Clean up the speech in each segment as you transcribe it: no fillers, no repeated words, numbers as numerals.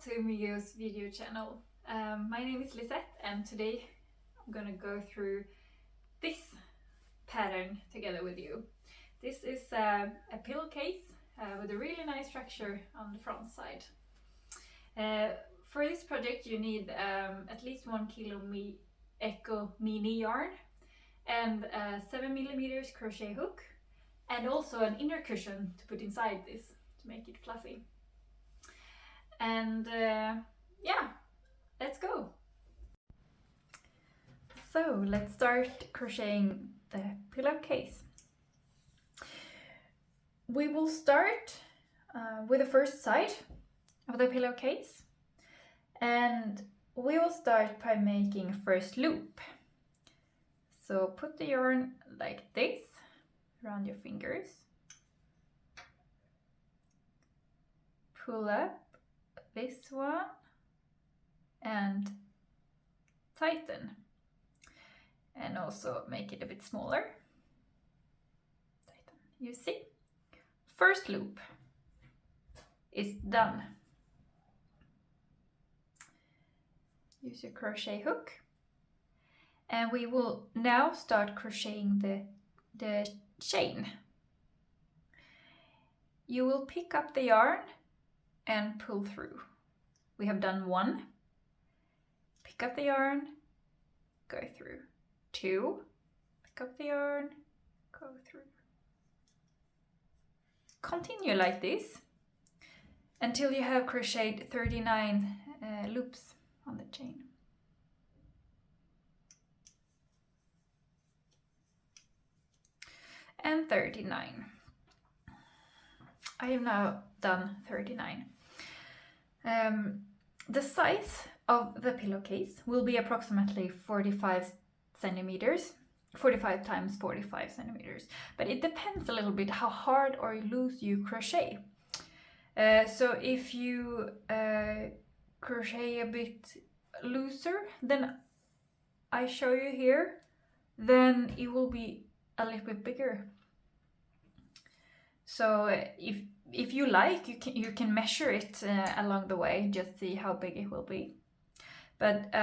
to MYO's video channel. My name is Lisette and today I'm gonna go through this pattern together with you. This is a pillowcase with a really nice structure on the front side. For this project you need at least 1 kilo EKO Mini yarn and a 7mm crochet hook and also an inner cushion to put inside this to make it fluffy. And yeah, let's go! So let's start crocheting the pillowcase. We will start with the first side of the pillowcase, and we will start by making a first loop. So put the yarn like this around your fingers, pull up this one and tighten, and also make it a bit smaller. Tighten. You see, first loop is done. Use your crochet hook, and we will now start crocheting the chain. You will pick up the yarn and pull through. We have done 1. Pick up the yarn, go through. 2. Pick up the yarn, go through. Continue like this until you have crocheted 39 loops on the chain. And 39. I have now done 39. The size of the pillowcase will be approximately 45 centimeters, 45 times 45 centimeters, but it depends a little bit how hard or loose you crochet. So if you crochet a bit looser than I show you here, then it will be a little bit bigger. So if you like, you can measure it along the way, just see how big it will be. But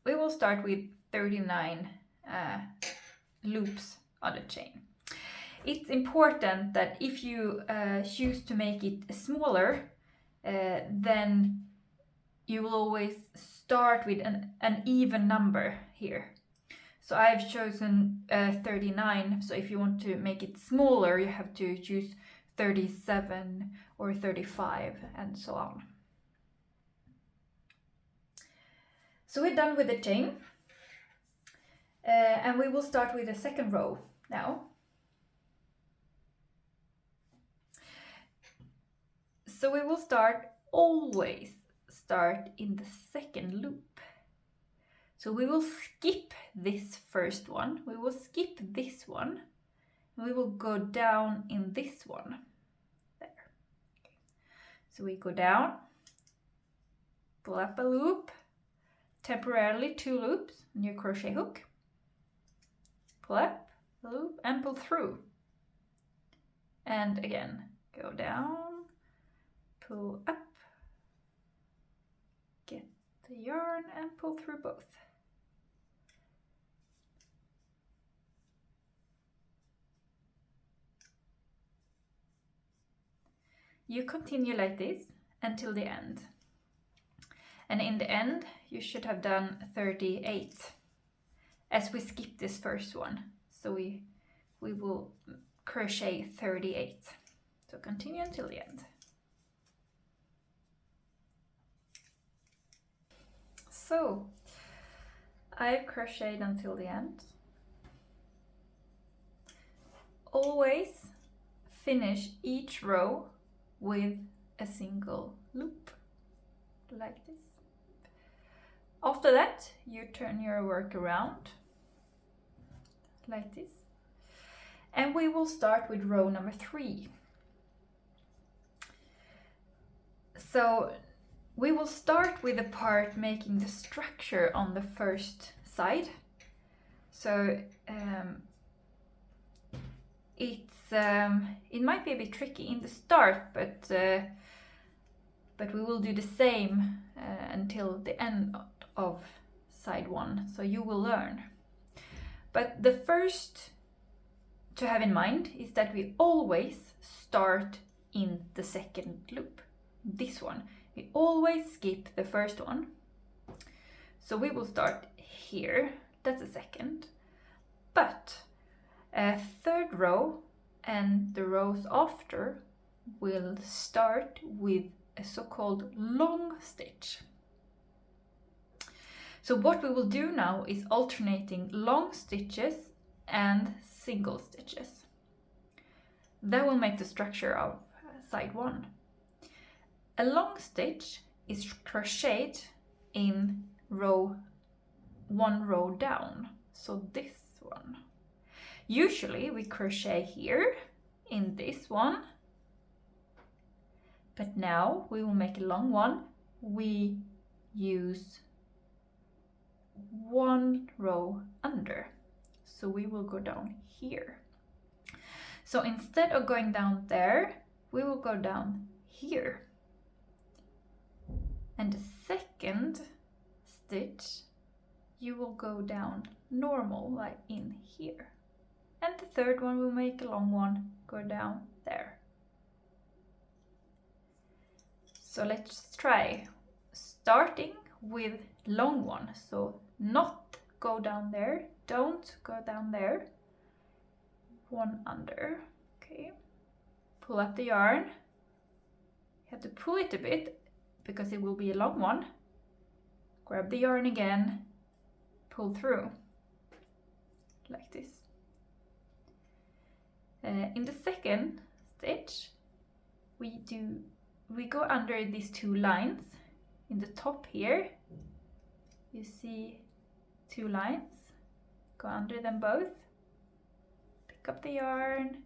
we will start with 39 loops on the chain. It's important that if you choose to make it smaller, then you will always start with an even number here. So I've chosen 39, so if you want to make it smaller, you have to choose 37 or 35 and so on. So we're done with the chain, and we will start with the second row now. So we will always start in the second loop. So we will skip this first one, we will skip this one, and we will go down in this one. There. Okay. So we go down, pull up a loop, temporarily 2 loops on your crochet hook, pull up a loop and pull through. And again, go down, pull up, get the yarn and pull through both. You continue like this until the end. And in the end, you should have done 38, as we skipped this first one. So we will crochet 38. So continue until the end. So I've crocheted until the end. Always finish each row with a single loop, like this. After that, you turn your work around, like this. And we will start with row number 3. So we will start with the part making the structure on the first side. So it might be a bit tricky in the start, but but we will do the same until the end of side 1, so you will learn. But the first to have in mind is that we always start in the second loop, this one. We always skip the first one. So we will start here, that's a second. But a third row and the rows after will start with a so-called long stitch. So what we will do now is alternating long stitches and single stitches. That will make the structure of side 1. A long stitch is crocheted in one row down, so this one. Usually we crochet here in this one, but now we will make a long one. We use one row under, so we will go down here. So instead of going down there, we will go down here. And the second stitch, you will go down normal, like in here. And the third one will make a long one, go down there. So let's try starting with long one. So not go down there, don't go down there. One under, okay. Pull up the yarn. You have to pull it a bit because it will be a long one. Grab the yarn again, pull through, like this. In the second stitch, we go under these 2 lines. In the top here, you see 2 lines. Go under them both. Pick up the yarn.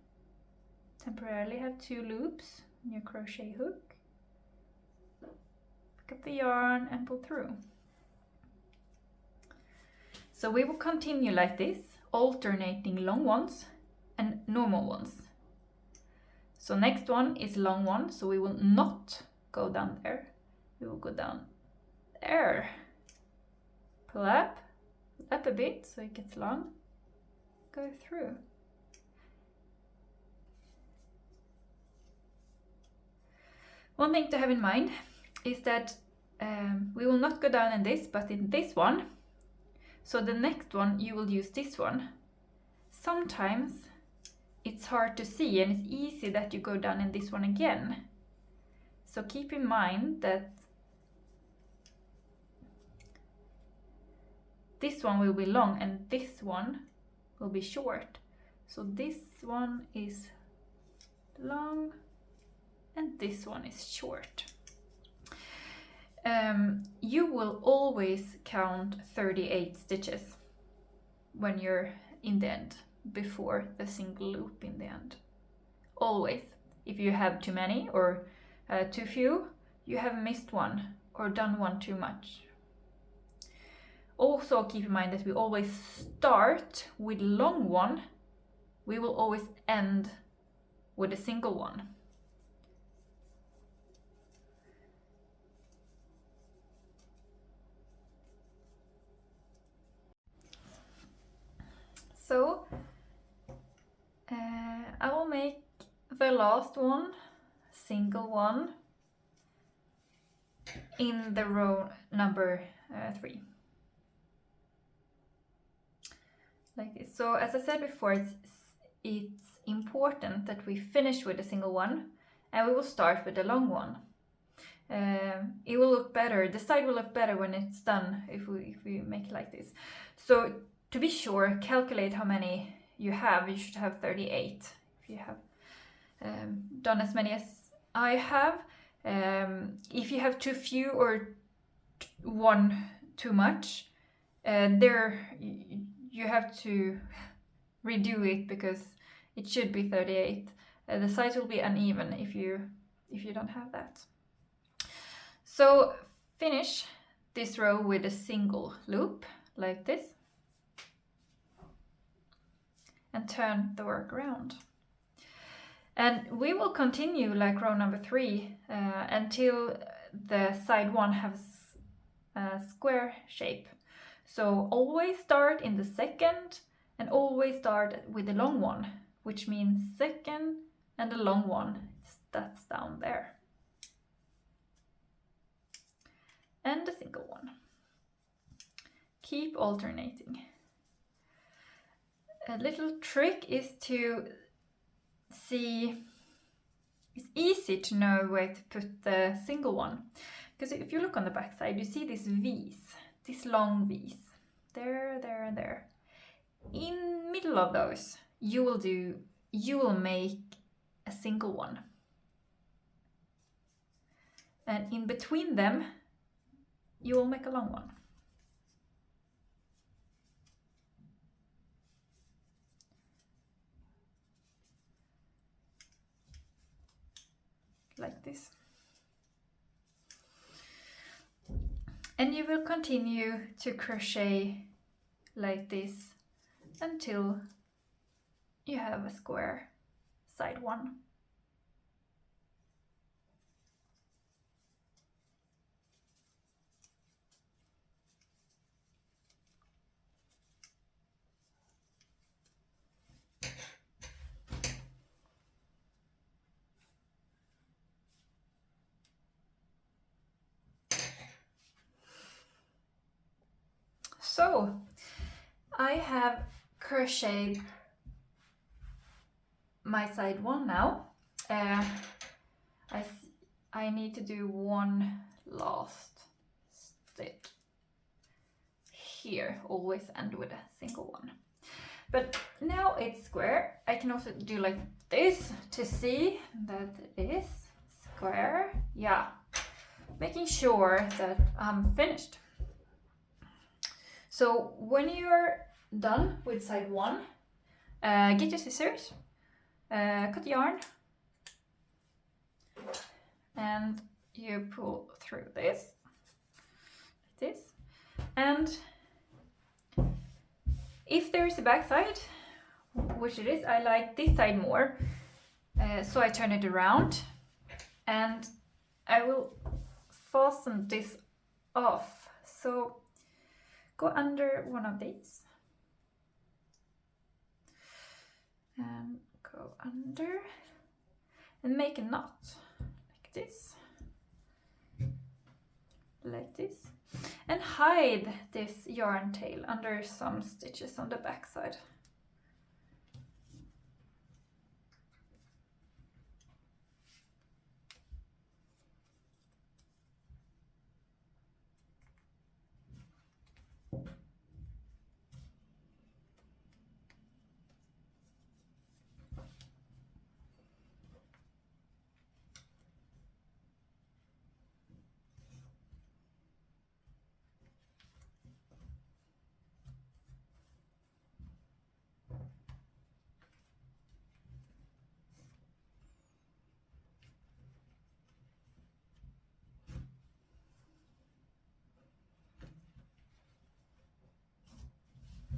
Temporarily have 2 loops on your crochet hook. Pick up the yarn and pull through. So we will continue like this, alternating long ones and normal ones. So next one is long one, so we will not go down there. We will go down there. Pull up a bit so it gets long. Go through. One thing to have in mind is that we will not go down in this, but in this one. So the next one, you will use this one. Sometimes it's hard to see and it's easy that you go down in this one again. So keep in mind that this one will be long and this one will be short. So this one is long and this one is short. You will always count 38 stitches when you're in the end, before the single loop in the end. Always. If you have too many or too few, you have missed one or done one too much. Also keep in mind that we always start with long one. We will always end with a single one. So I will make the last one, single one, in the row number 3. Like this. So as I said before, it's important that we finish with a single one and we will start with a long one. It will look better, the side will look better when it's done if we make it like this. So to be sure, calculate how many you have. You should have 38 if you have done as many as I have. If you have too few or one too much, you have to redo it because it should be 38. The size will be uneven if you don't have that. So finish this row with a single loop like this and turn the work around. And we will continue like row number 3 until the side one has a square shape. So always start in the second and always start with the long one, which means second and the long one, that's down there. And the single one. Keep alternating. A little trick is to see, it's easy to know where to put the single one. Because if you look on the back side, you see these V's, these long V's. There, there, and there. In middle of those, you will make a single one. And in between them, you will make a long one. Like this. And you will continue to crochet like this until you have a square side one. So I have crocheted my side one now. I need to do one last stitch here, always end with a single one. But now it's square. I can also do like this to see that it is square. Yeah, making sure that I'm finished. So when you're done with side one, get your scissors, cut yarn, and you pull through this, like this. And if there is a back side, which it is, I like this side more, so I turn it around and I will fasten this off. So go under one of these and go under and make a knot like this, and hide this yarn tail under some stitches on the back side.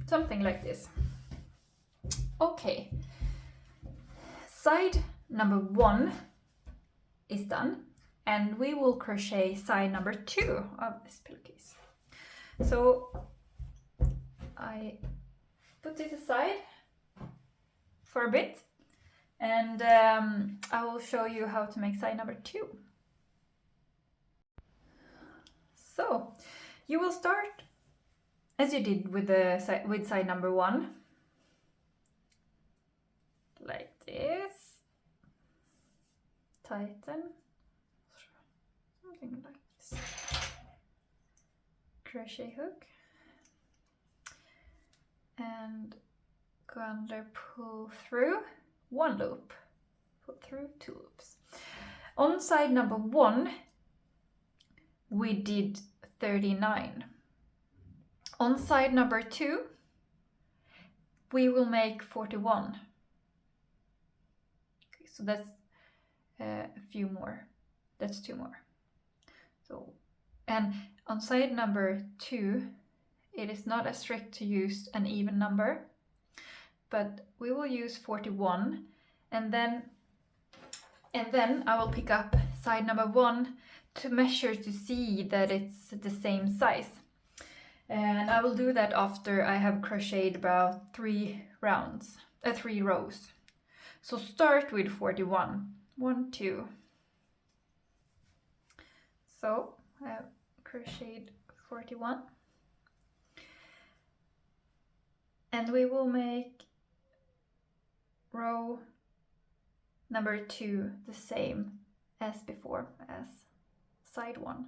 Something like this. Okay, side number one is done, and we will crochet side number 2 of this pillowcase. So I put this aside for a bit, and I will show you how to make side number 2. So you will start as you did with side number 1, like this, tighten, something like this, crochet hook, and go under, pull through 1 loop, pull through 2 loops. On side number 1 we did 39. On side number 2, we will make 41. Okay, so that's a few more. That's 2 more. So, and on side number 2, it is not as strict to use an even number, but we will use 41, and then I will pick up side number 1 to measure to see that it's the same size. And I will do that after I have crocheted about 3 rows. So start with 41. 1, 2. So I have crocheted 41. And we will make row number 2 the same as before, as side 1.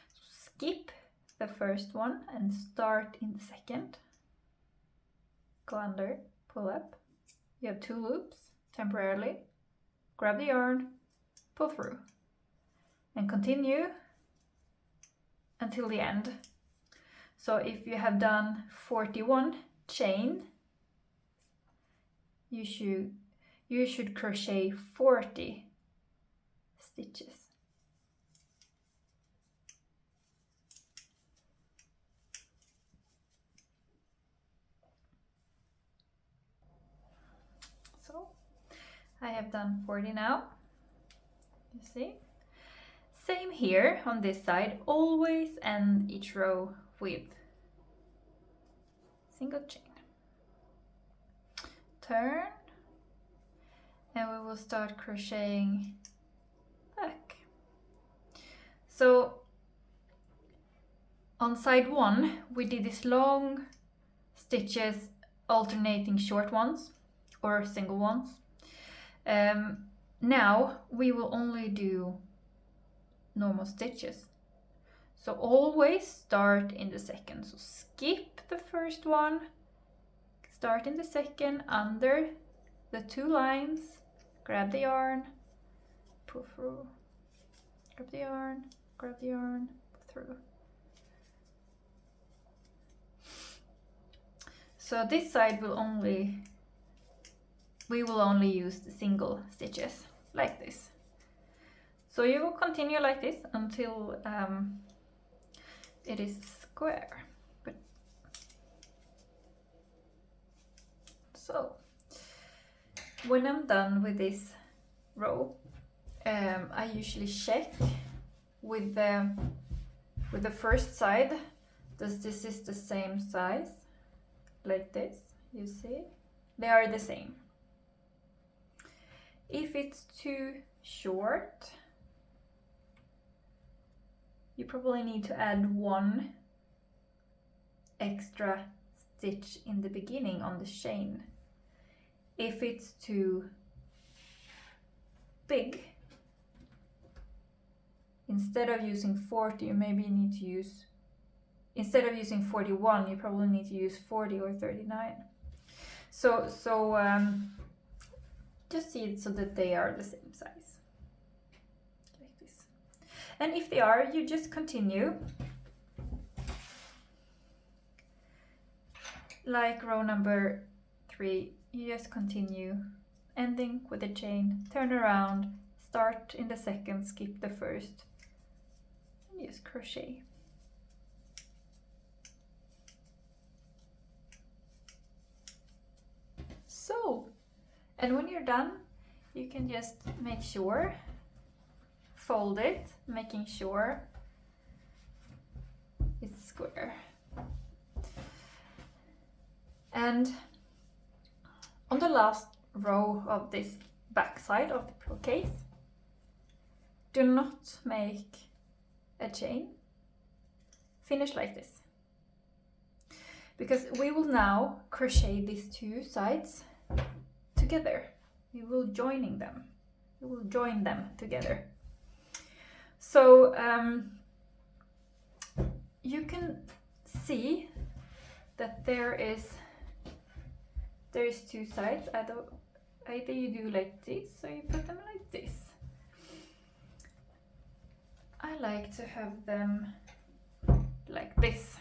So skip the first one and start in the second. Go under, pull up. You have 2 loops temporarily. Grab the yarn, pull through, and continue until the end. So if you have done 41 chain, you should crochet 40 stitches. So I have done 40 now. You see? Same here on this side, always end each row with single chain. Turn, and we will start crocheting back. So on side 1 we did these long stitches alternating short ones or single ones. Now we will only do normal stitches. So always start in the second. So skip the first one, start in the second under the 2 lines, grab the yarn, pull through, grab the yarn, pull through. So this side we will only use the single stitches like this. So you will continue like this until it is square. So when I'm done with this row, I usually check with the first side. This is the same size, like this. You see, they are the same. If it's too short, you probably need to add 1 extra stitch in the beginning on the chain. If it's too big, instead of using 40, you maybe need to use, instead of using 41, you probably need to use 40 or 39. So just see it so that they are the same size, like this. And if they are, you just continue. Like row number 3, you just continue, ending with a chain, turn around, start in the second, skip the first, and just crochet. So, and when you're done, you can just make sure, fold it, making sure it's square. And on the last row of this back side of the pillowcase, do not make a chain. Finish like this. Because we will now crochet these 2 sides together. We will join them together. So you can see that there is 2 sides. Either you do like this or you put them like this. I like to have them like this.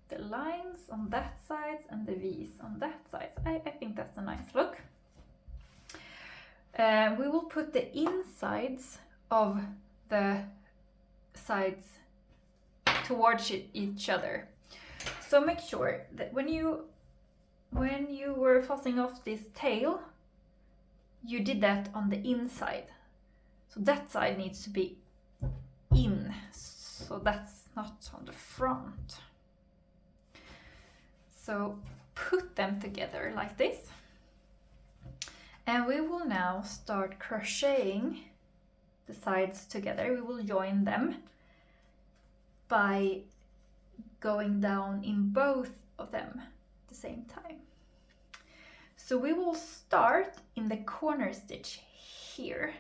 The lines on that side and the V's on that side. I think that's a nice look. We will put the insides of the sides towards each other. So make sure that when you were fussing off this tail, you did that on the inside. So that side needs to be in, so that's not on the front. So put them together like this. And we will now start crocheting the sides together. We will join them by going down in both of them at the same time. So we will start in the corner stitch here,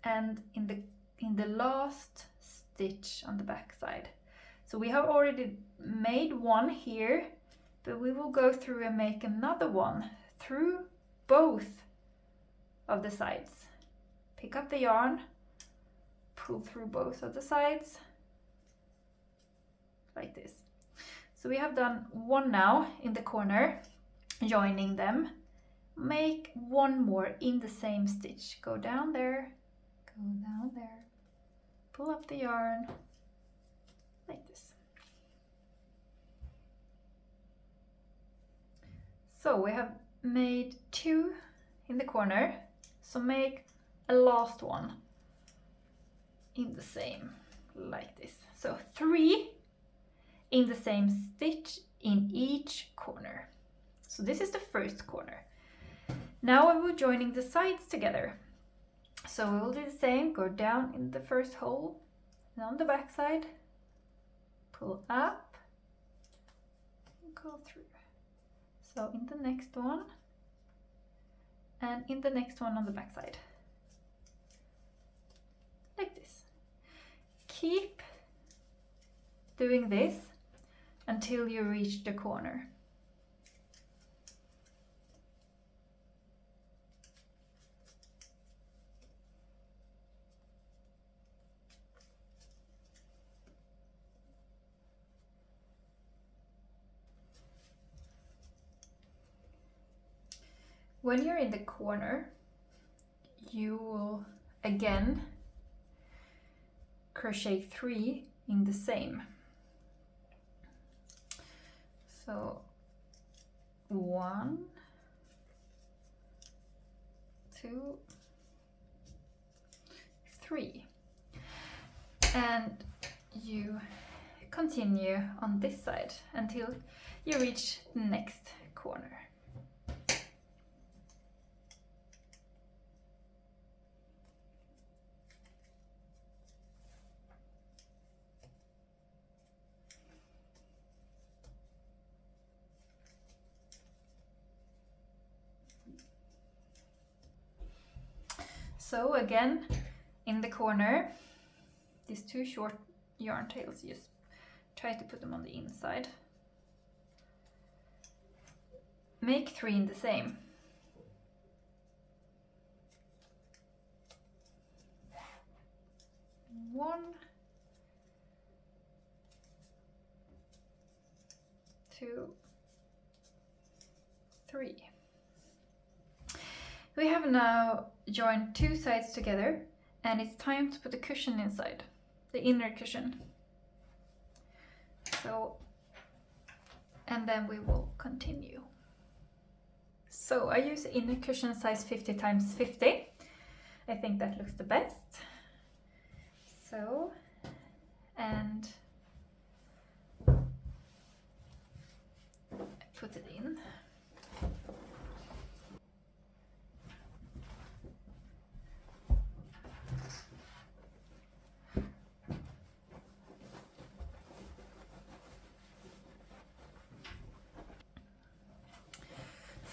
and in the last stitch on the back side. So we have already made one here, but we will go through and make another one through both of the sides. Pick up the yarn, pull through both of the sides like this. So we have done one now in the corner, joining them. Make one more in the same stitch. Go down there, go down there, pull up the yarn like this. So we have made 2 in the corner, so make a last one in the same like this. So 3 in the same stitch in each corner. So this is the first corner. Now we will joining the sides together. So we will do the same, go down in the first hole, and on the back side, pull up, and go through. So in the next one, and in the next one on the back side. Like this. Keep doing this until you reach the corner. When you're in the corner, you will again crochet 3 in the same. So 1, 2, 3, and you continue on this side until you reach the next corner. So again, in the corner, these 2 short yarn tails, just try to put them on the inside. Make 3 in the same. One, 2, 3. We have now joined 2 sides together, and it's time to put the cushion inside, the inner cushion. So, and then we will continue. So I use the inner cushion size 50 x 50. I think that looks the best. So, and I put it in.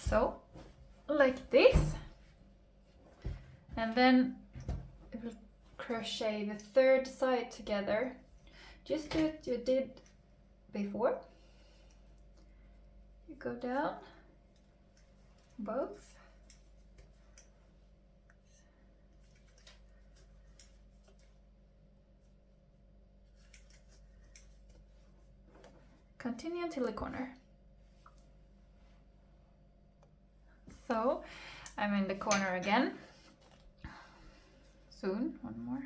So, like this, and then we'll crochet the 3rd side together. Just do what you did before. You go down both. Continue until the corner. So I'm in the corner again. Soon, one more.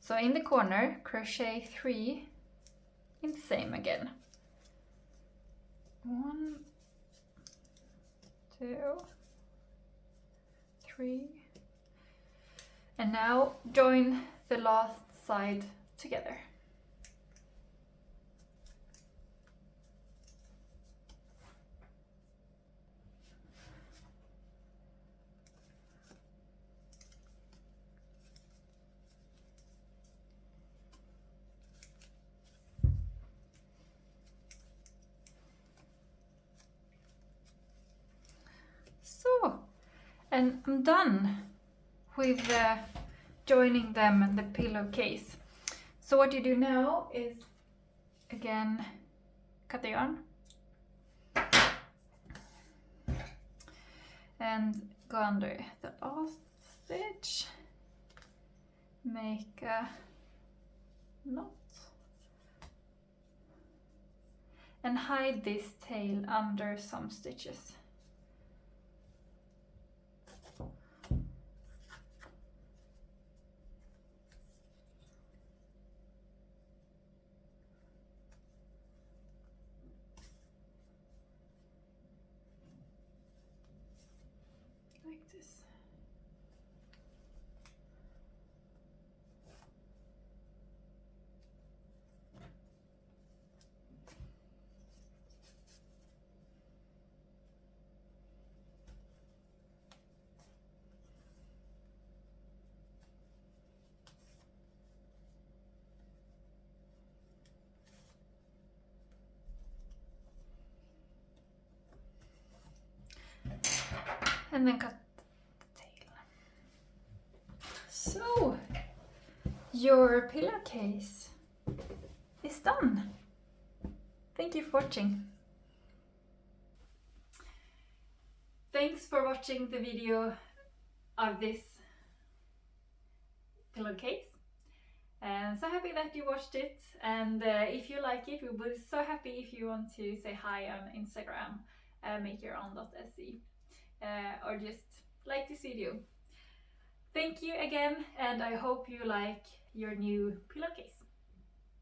So in the corner, crochet 3 in the same again. 1, 2, 3, and now join the last side together. So, and I'm done with joining them in the pillowcase. So what you do now is, again, cut the yarn and go under the last stitch, make a knot and hide this tail under some stitches. Like this. And then cut the tail. So, your pillowcase is done. Thank you for watching. Thanks for watching the video of this pillowcase. And so happy that you watched it. And if you like it, we would be so happy if you want to say hi on Instagram, makeyourown.se. Or just like this video. Thank you again, and I hope you like your new pillowcase.